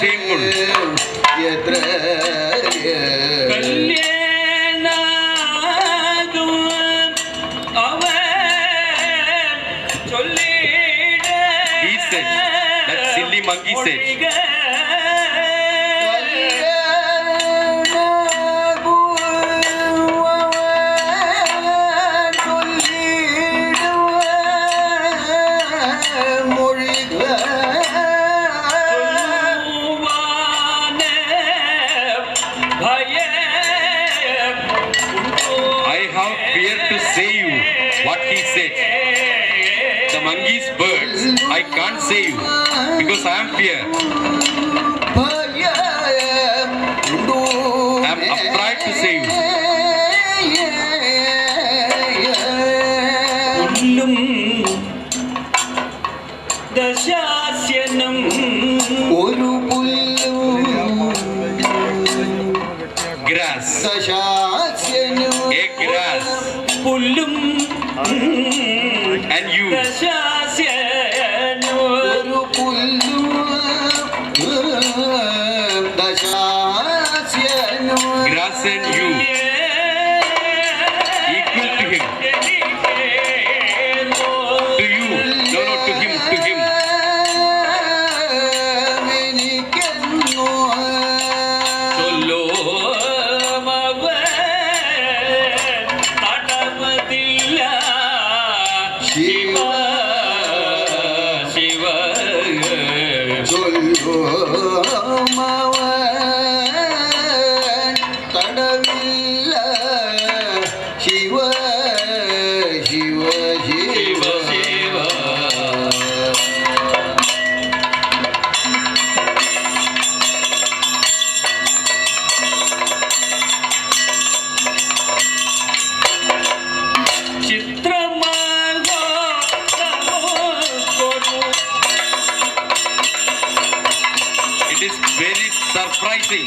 shameful. He said, that silly monkey said. What he said. The monkey's birds, I can't say you because I am fear. I am afraid to say you. Grass. A grass. And you. Grass and you. Equal to him. To you. No, to him. To him. It is very surprising.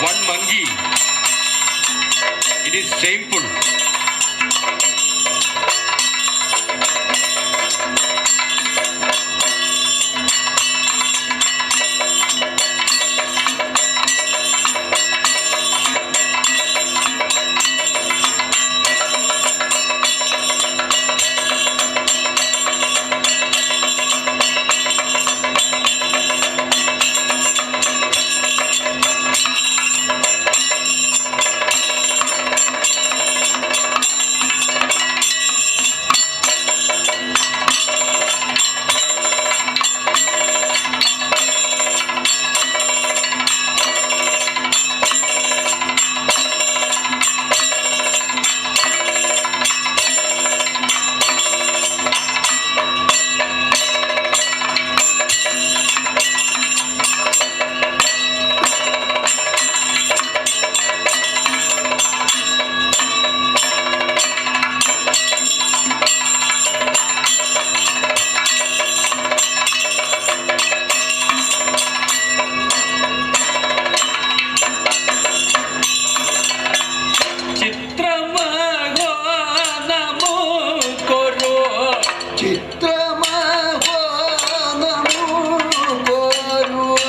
One monkey. It is shameful.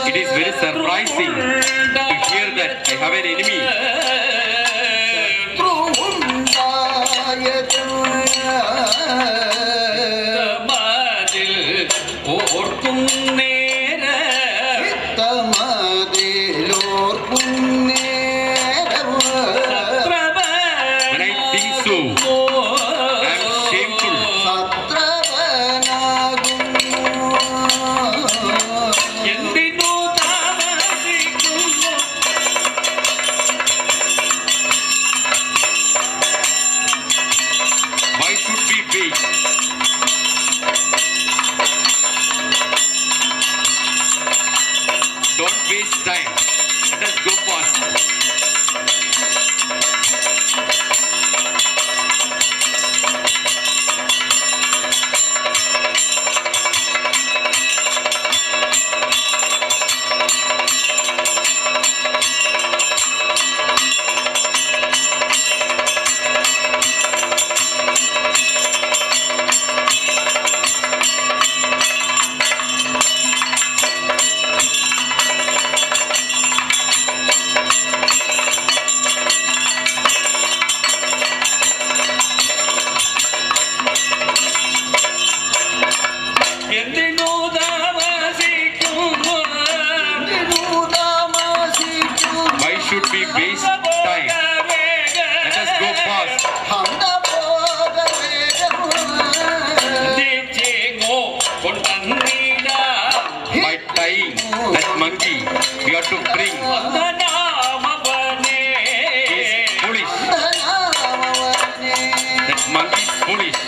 It is very surprising to hear that I have an enemy. When I think so, I am shameful. Why should we wait? Don't waste time. Let us go fast. That monkey we have to bring is foolish. That monkey is foolish.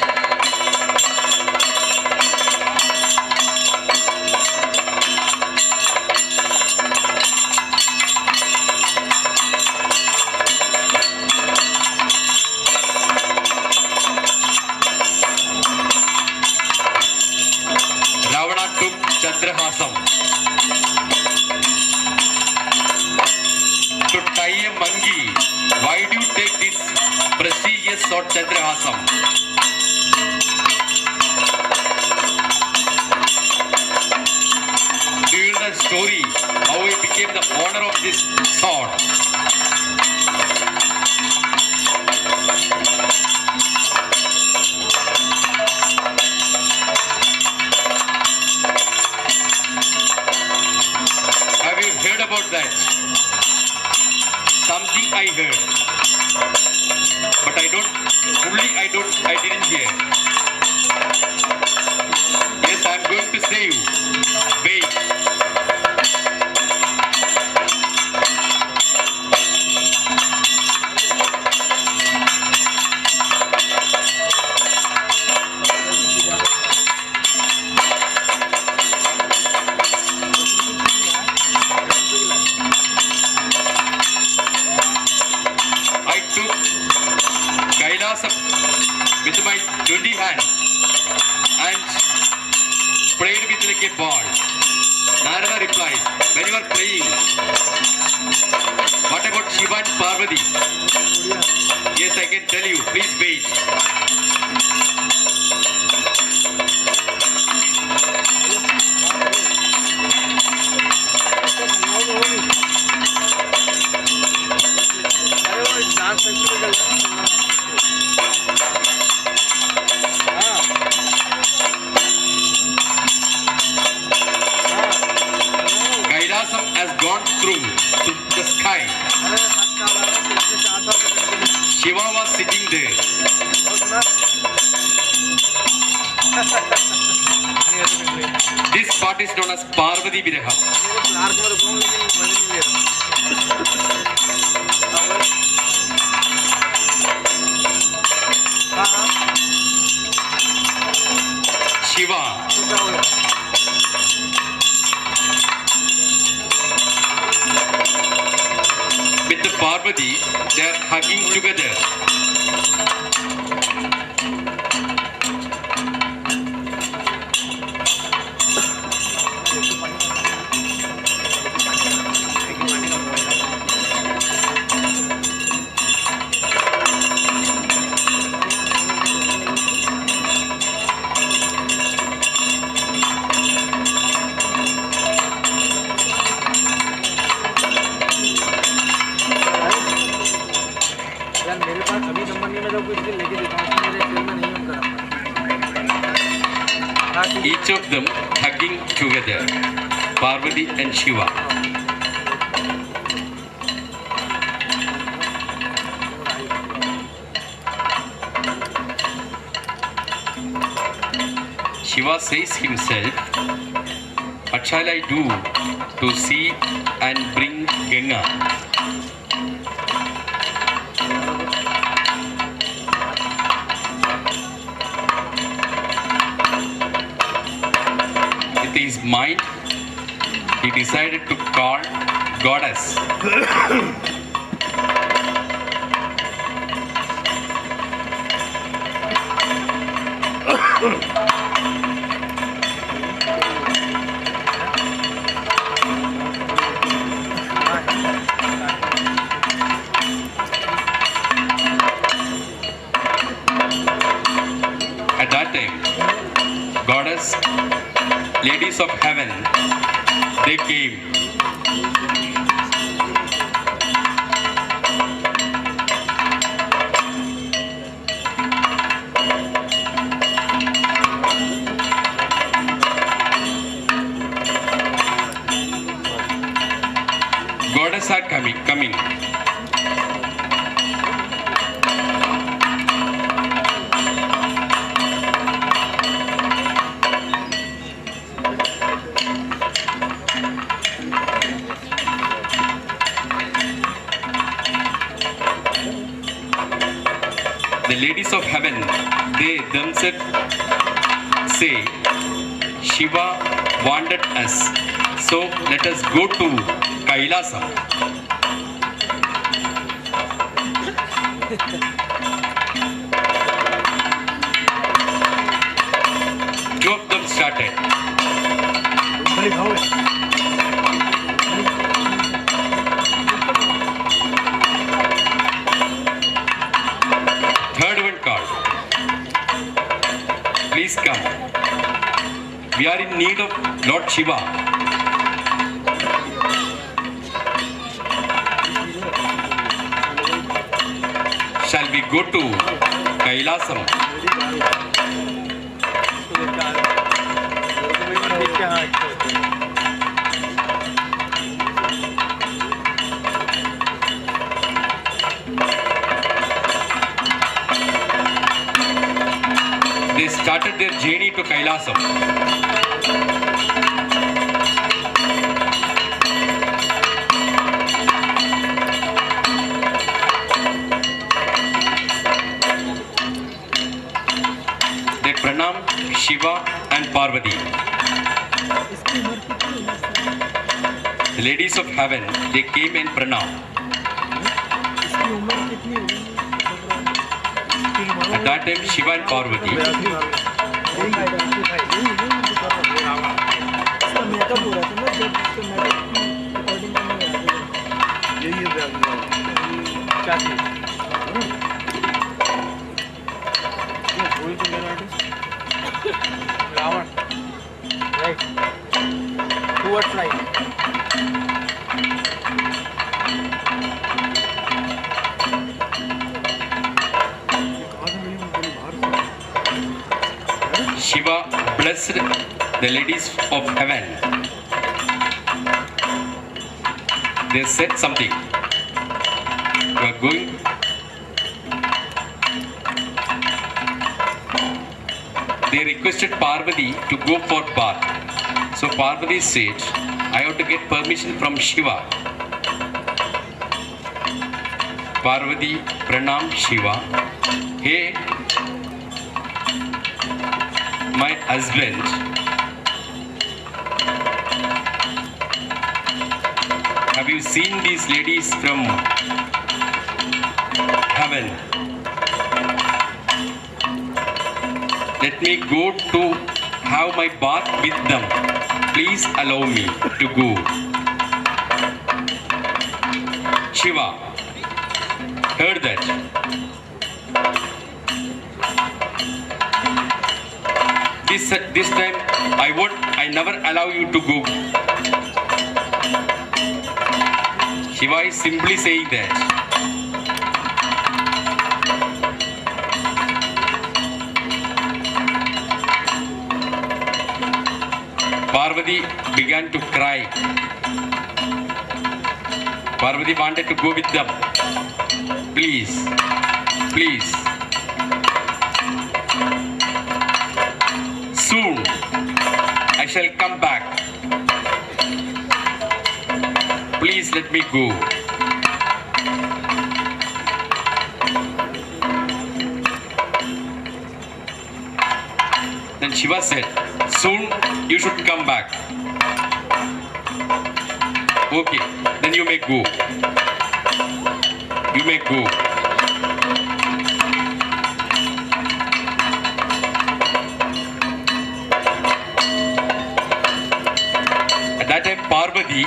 Ravana took Chandrahasam to tie a monkey. Why do you take this prestigious sword Chandrahasam? Do you know the story how he became the owner of this sword? Have you heard about that? Something I heard, but I didn't hear. Yes, I'm going to say you. Wait. I took Kailasa with my 20 hands and prayed with like a ball. Narada replies, when you are praying, what about Shiva and Parvati? Yes, I can tell you. Please wait. Kailasam has gone through to the sky. Shiva was sitting there. This part is known as Parvati Viraha. Shiva with the Parvati, they are hugging together. यार मेरे पास अभी number नहीं, मैं तो कुछ दिन लेके देता हूँ, मेरे सेल में नहीं होगा number. Each of them hugging together, Parvati and Shiva. Shiva says himself, what shall I do to see and bring Ganga? With his mind, he decided to call goddess. At that time, goddess, ladies of heaven, they came. Goddess are coming. the ladies of heaven, they themselves say, Shiva wanted us, so let us go to Kailasa. Two of them started. Third one called. Please come. We are in need of Lord Shiva. Shall we go to Kailasam? They started their journey to Kailasam. They pranam Shiva and Parvati. The ladies of heaven, they came and pranam. At that time, Shiva and Parvati, Ravan. Right. Towards right. Shiva blessed the ladies of heaven. They said something. We are going. They requested Parvati to go for bath. So Parvati said, I have to get permission from Shiva. Parvati pranam Shiva. Hey, my husband, have you seen these ladies from heaven? Let me go to have my bath with them. Please allow me to go. Shiva heard that. This time I never allow you to go. Shiva is simply saying that. Parvati began to cry. Parvati wanted to go with them. Please, please. Soon I shall come back. Please let me go. Then Shiva said, soon you should come back. Okay, then you may go. You may go. At that time, Parvati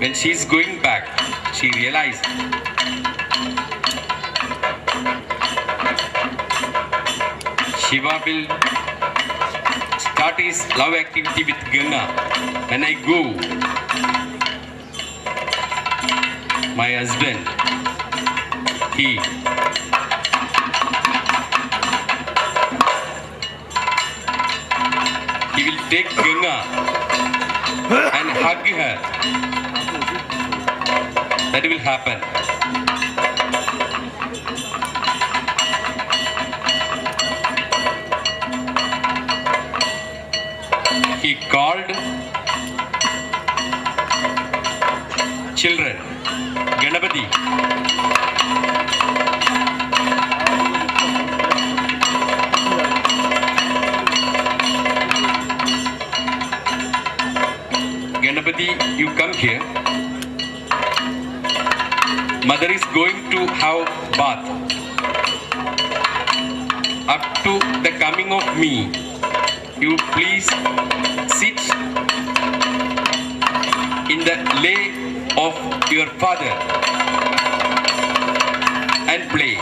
when she is going back, she realized Shiva will start his love activity with Ganga. When I go, my husband, he will take Ganga and hug her. That will happen. he called children. Ganapati. Ganapati, you come here. Mother is going to have bath. Up to the coming of me, you please sit in the lay of your father and play.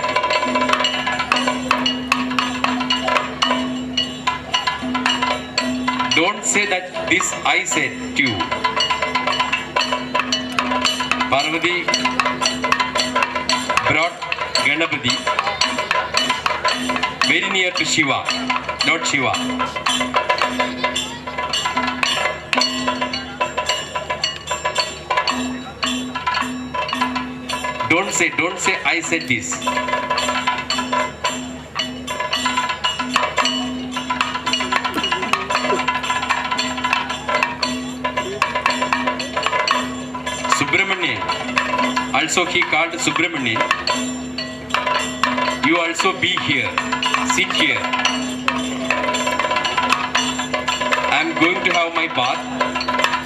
Don't say that this I said to you. Parvati brought Ganapati very near to Shiva, not Shiva. Don't say I said this. Subramanian, also he called Subramanian. You also be here, sit here. I am going to have my bath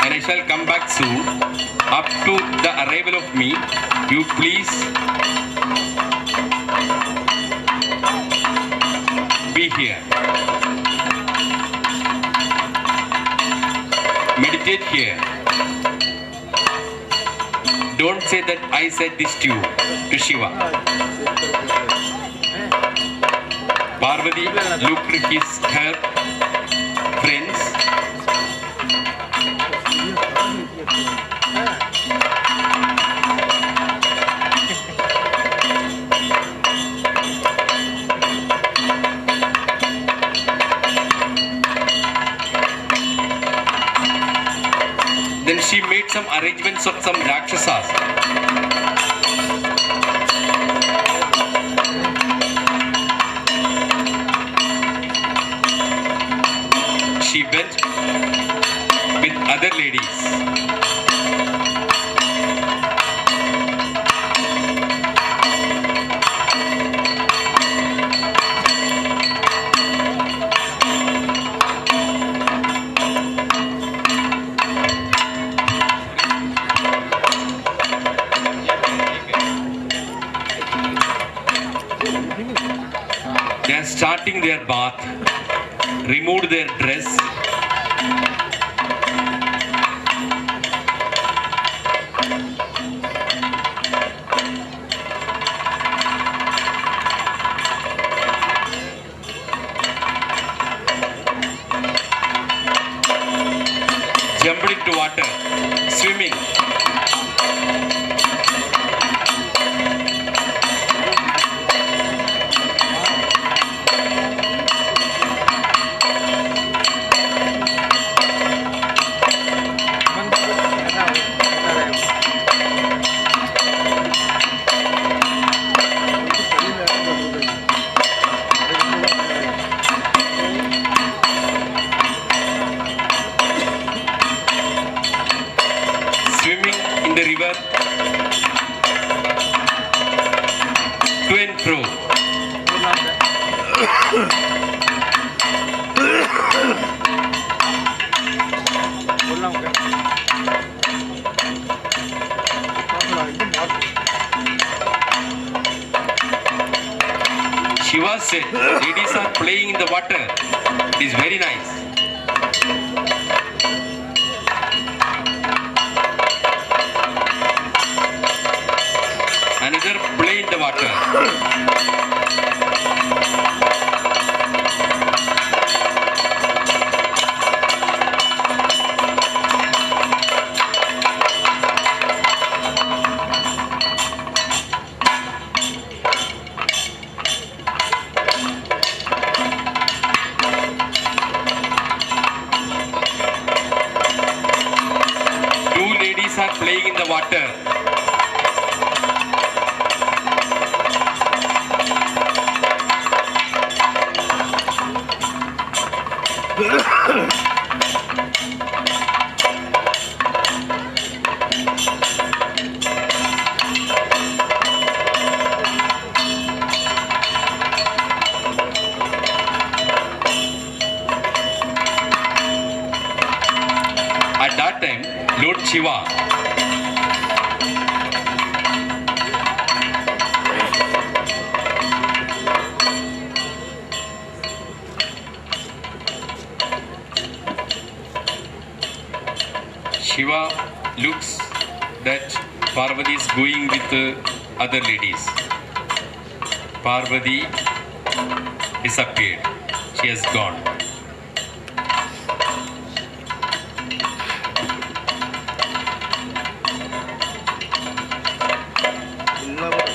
and I shall come back soon. Up to the arrival of me, you please be here. Meditate here. Don't say that I said this to you, to Shiva. Parvati looked at her friends. Then she made some arrangements of some Rakshasas. She went with other ladies. They are starting their bath, removed their dress. Jumped into water, swimming. Swimming in the river to and fro. Shiva said, ladies are playing in the water. It is very nice. Another play in the water. Two ladies are playing in the water. Shiva. Shiva looks that Parvati is going with other ladies. Parvati disappeared. She has gone.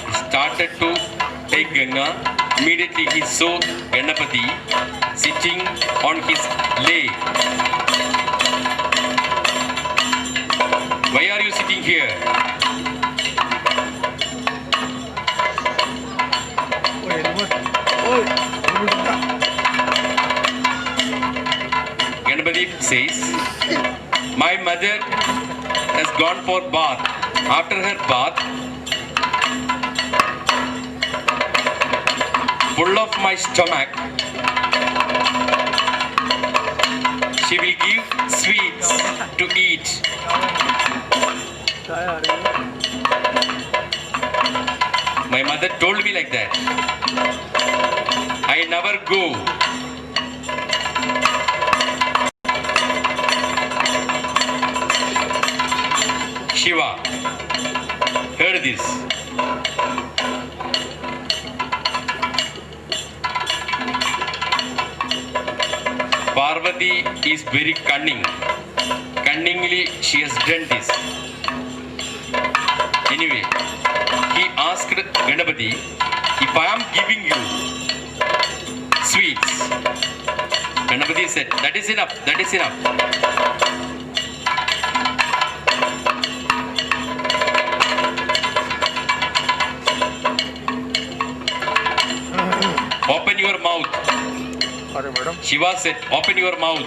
He started to take Ganga. Immediately he saw Ganapati sitting on his leg. Why are you sitting here? Ganapati says, my mother has gone for bath. After her bath, full of my stomach, she will give sweets to eat. My mother told me like that. I never go. Shiva heard this. Parvati is very cunning. Cunningly she has done this. Anyway, he asked Ganapati, if I am giving you sweets, Ganapati said, that is enough, that is enough. Open your mouth. Shiva said, open your mouth.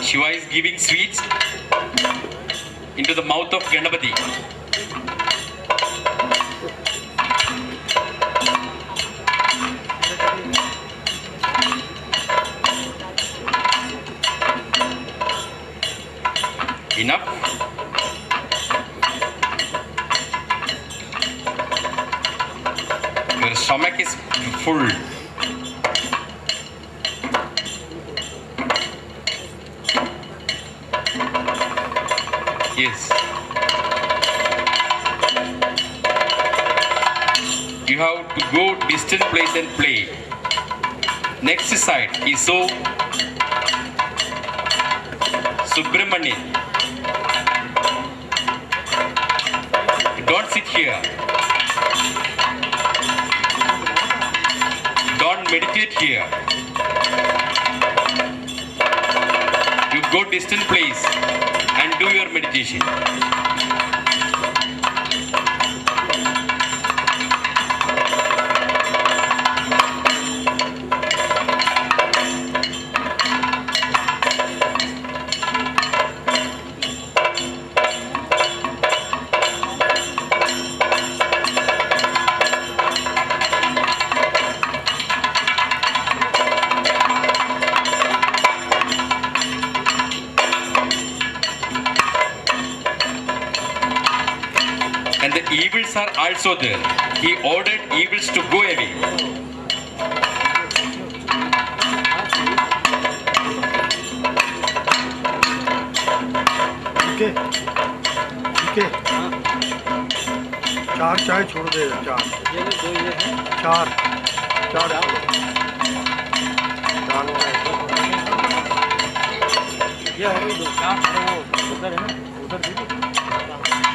Shiva is giving sweets into the mouth of Ganapati. Enough. Your stomach is full. Yes. You have to go distant place and play. Next side is so Subramanian. Don't sit here. Don't meditate here. You go distant place and do your meditation. And the evils are also there. He ordered evils to go away. ठीक है चार चाय छोड़ दे चार ये ले, दो ये हैं। चार चार ये हो गई दो चार वो उधर है ना उधर दीदी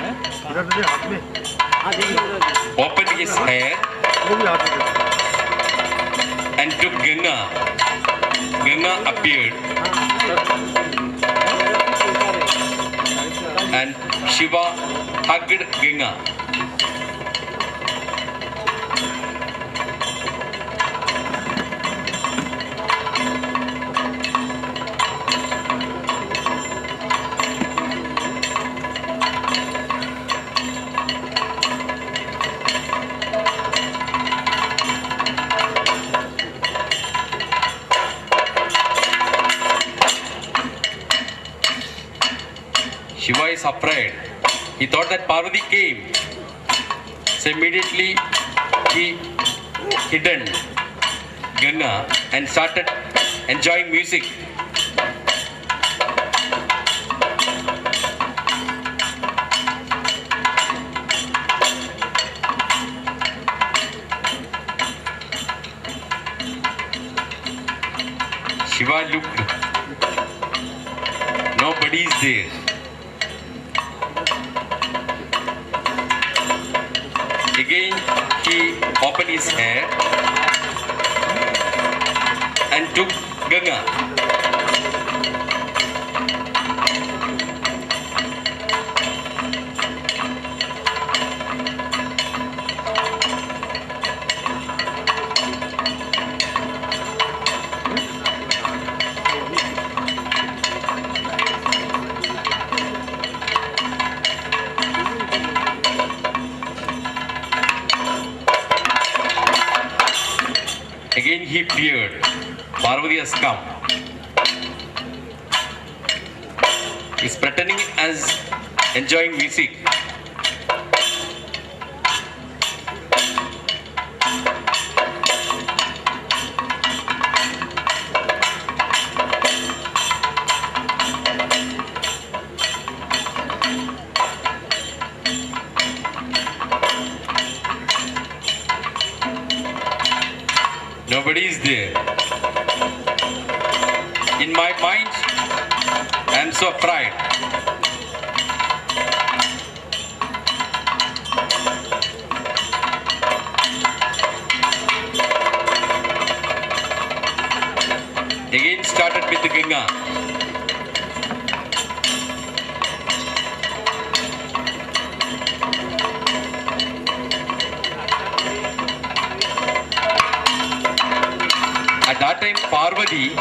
है इधर दे हाथ में हाँ देखिए उधर Opened his hair वो भी हाथ में and took Ganga. Ganga appeared and Shiva hugged Ganga. Shiva is afraid. He thought that Parvati came. So immediately he hidden Ganga and started enjoying music. Shiva looked. Nobody is there. Again, he opened his hair and took Ganga. Again he feared. Parvati has come. He's pretending as enjoying music. Nobody is there. In my mind, I am so afraid. Again started with the Ganga. At that time, Parvati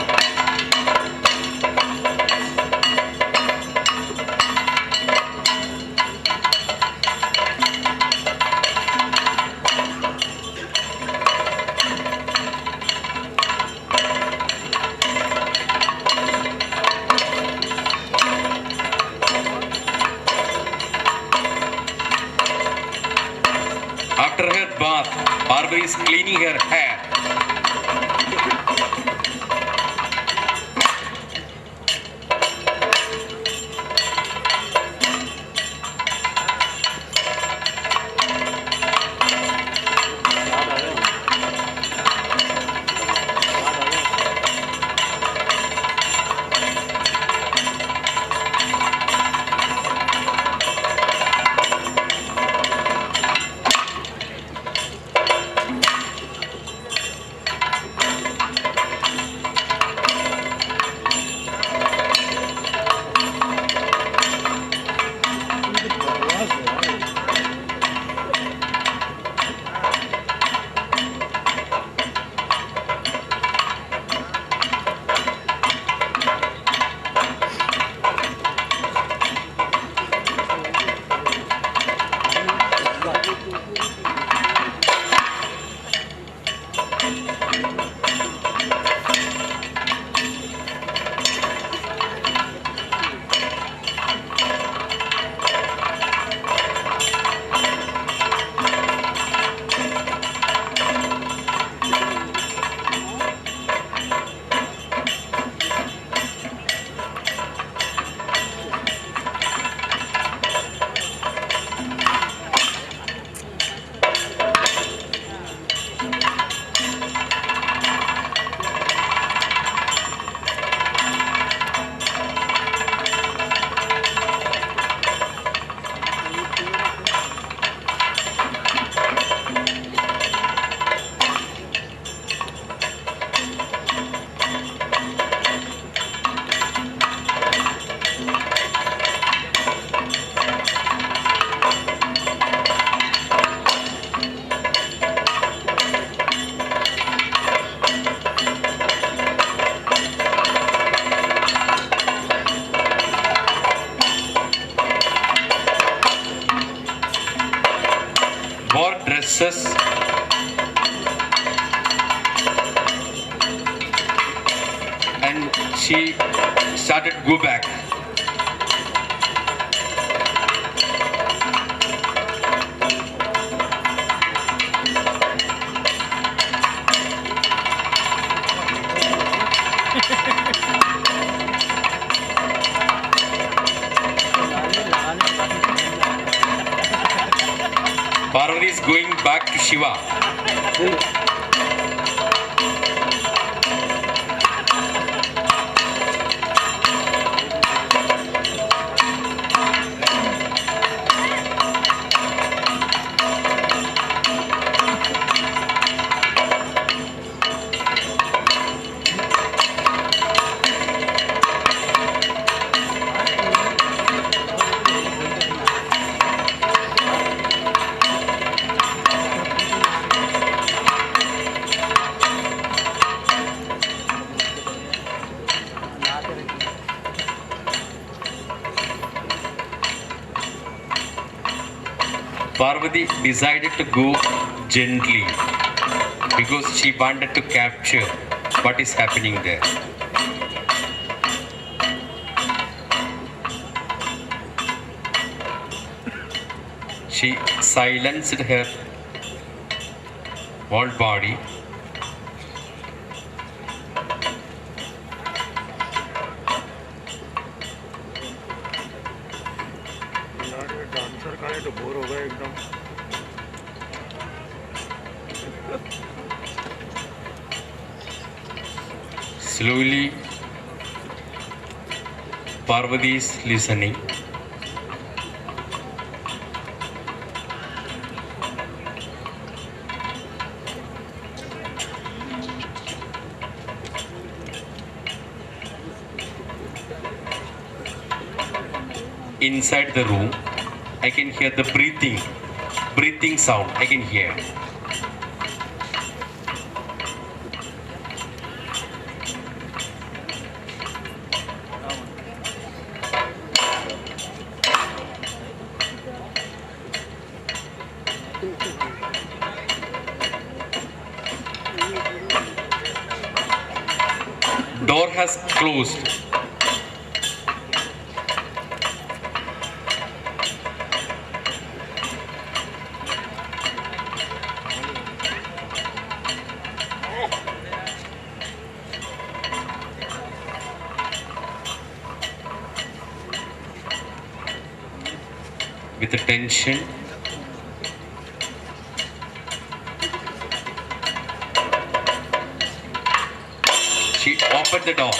after her bath, Parvati is cleaning her hair. Wore dresses and she started go back. back to Shiva. Parvati decided to go gently because she wanted to capture what is happening there. She silenced her whole body. यार ये dancer का है तो bore हो गए एकदम. Slowly, Parvati is listening. Inside the room, I can hear the breathing sound. I can hear. Door has closed. With a tension, she opened the door.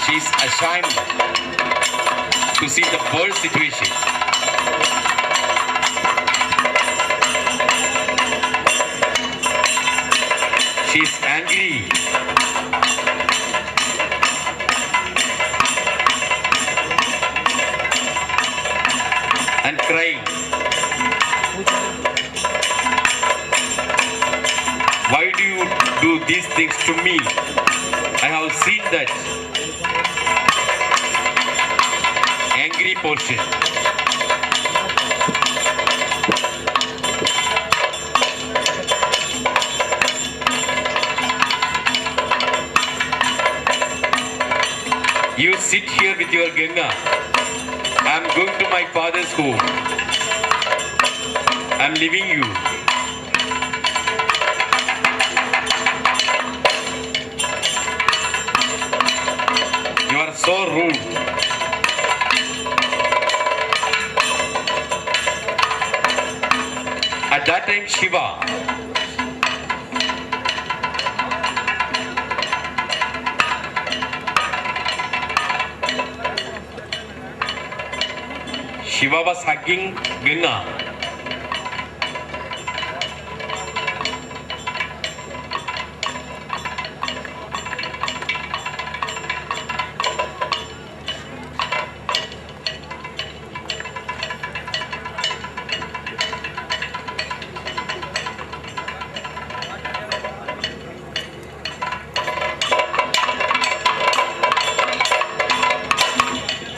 She is ashamed to see the world situation. She is angry. And crying. Why do you do these things to me? I have seen that angry portion. You sit here with your Ganga. I am going to my father's home. I am leaving you. You are so rude. At that time, Shiva was hugging Ganga.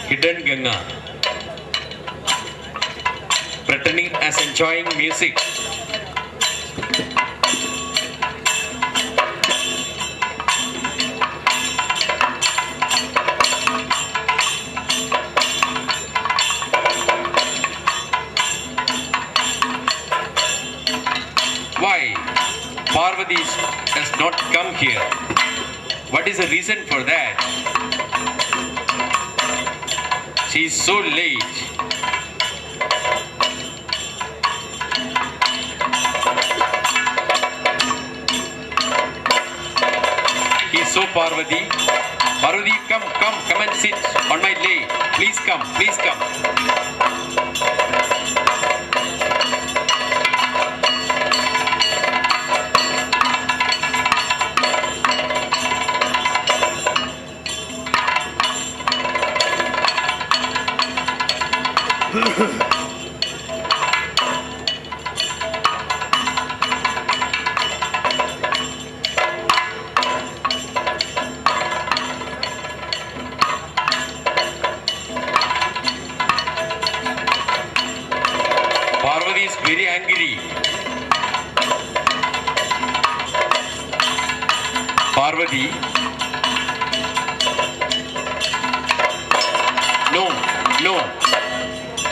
Hidden Ganga, pretending as enjoying music. Why Parvati has not come here? What is the reason for that? She is so late. so Parvati. Parvati, come and sit on my lay. Please come, please come. Parvati is very angry. Parvati. No,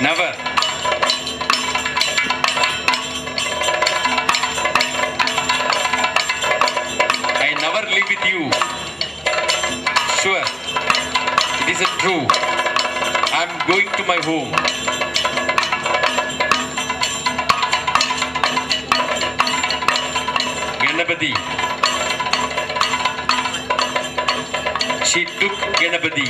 never. I never live with you. Sure, it is true. I am going to my home. Ganapati. She took Ganapati.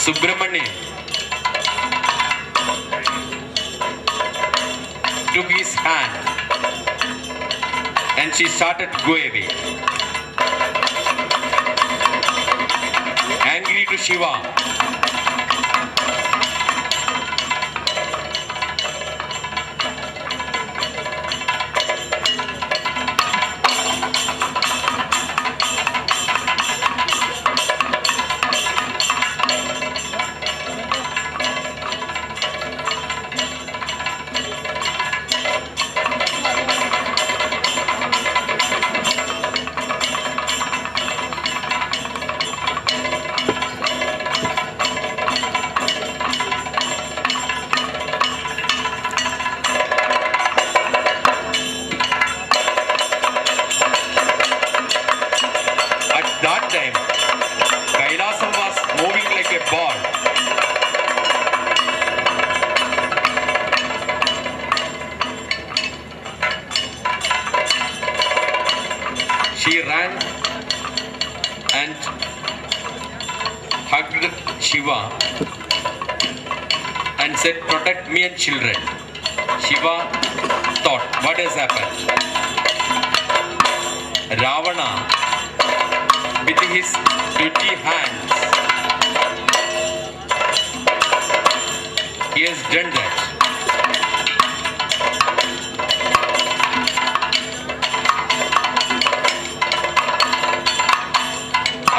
Subramani took his hand and she started to go away. Angry to Shiva. That time, Kailasam was moving like a ball. She ran and hugged Shiva and said, "Protect me and children." Shiva thought, what has happened? Ravana, with his 20 hands, he has done that.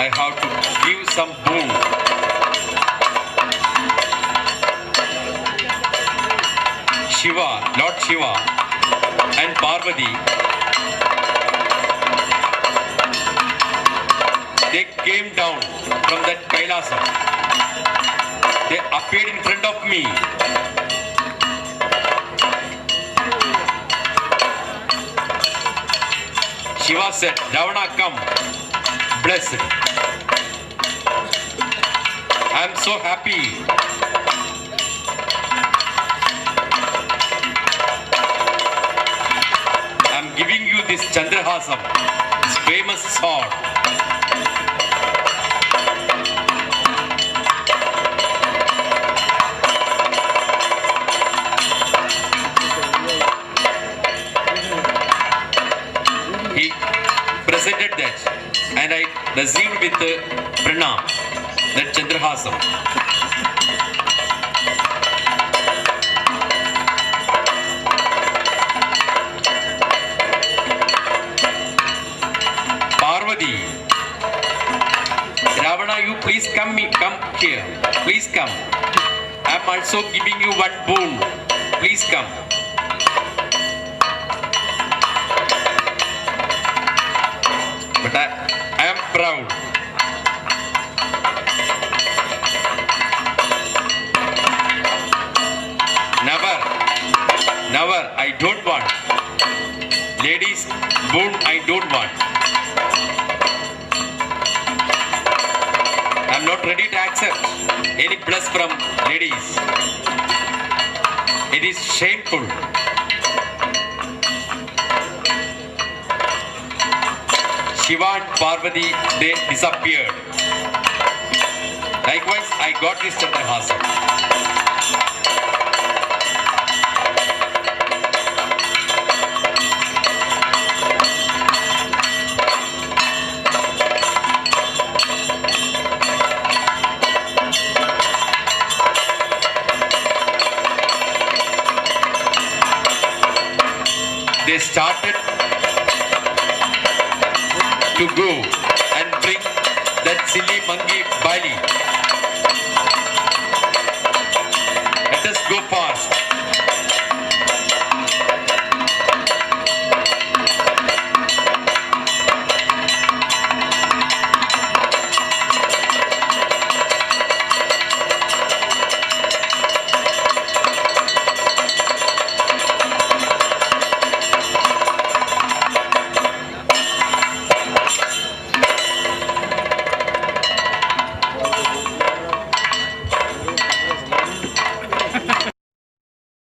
I have to give some boon. Shiva, Lord Shiva and Parvati, they came down from that Kailasam. They appeared in front of me. Shiva said, "Ravana, come, blessed." I am so happy. I am giving you this Chandrahasam, this famous sword. He presented that and I received with pranam that Chandrahasam. Parvati, Ravana, you please come here. Please come. I am also giving you one boon. Please come. But I am proud. Never, I don't want. Ladies, boon I don't want. I am not ready to accept. Any plus from ladies? It is shameful. Shiva and Parvati, they disappeared. Likewise, I got this Chandrahasa. They started to go and bring that silly monkey Bali. Let us go fast.